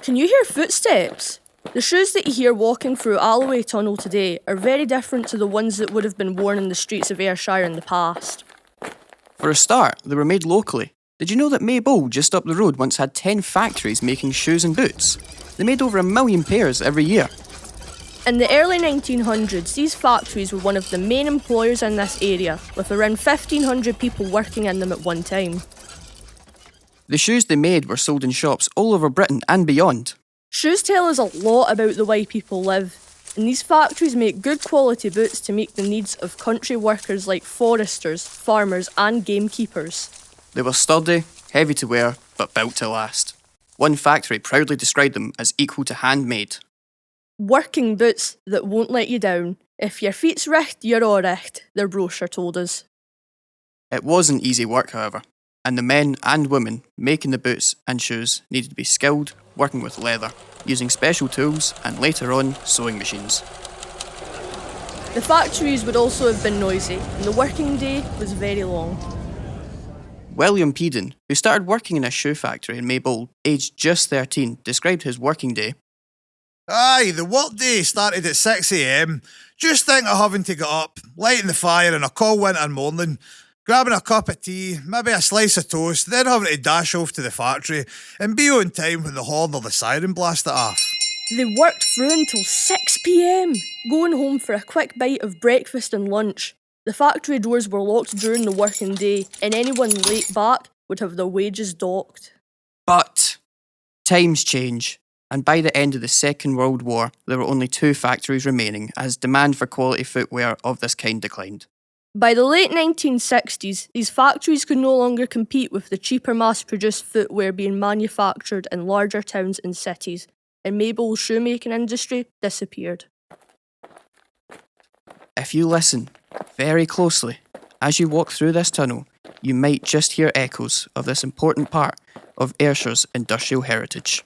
Can you hear footsteps? The shoes that you hear walking through Alloway Tunnel today are very different to the ones that would have been worn in the streets of Ayrshire in the past. For a start, they were made locally. Did you know that McBlain, just up the road, once had 10 factories making shoes and boots? They made over 1 million pairs every year. In the early 1900s, these factories were one of the main employers in this area, with around 1,500 people working in them at one time. The shoes they made were sold in shops all over Britain and beyond. Shoes tell us a lot about the way people live, and these factories make good quality boots to meet the needs of country workers like foresters, farmers and gamekeepers. They were sturdy, heavy to wear, but built to last. One factory proudly described them as equal to handmade. Working boots that won't let you down. If your feet's richt, you're all richt, their brochure told us. It wasn't easy work, however, and the men and women making the boots and shoes needed to be skilled, working with leather, using special tools and later on sewing machines. The factories would also have been noisy, and the working day was very long. William Peden, who started working in a shoe factory in McBlain, aged just 13, described his working day. Aye, the work day started at 6 a.m. Just think of having to get up, lighting the fire on a cold winter morning, grabbing a cup of tea, maybe a slice of toast, then having to dash off to the factory and be on time when the horn or the siren blasted off. They worked through until 6 p.m, going home for a quick bite of breakfast and lunch. The factory doors were locked during the working day, and anyone late back would have their wages docked. But times change, and by the end of the Second World War, there were only 2 factories remaining as demand for quality footwear of this kind declined. By the late 1960s, these factories could no longer compete with the cheaper mass-produced footwear being manufactured in larger towns and cities, and McBlain's shoemaking industry disappeared. If you listen very closely, as you walk through this tunnel, you might just hear echoes of this important part of Ayrshire's industrial heritage.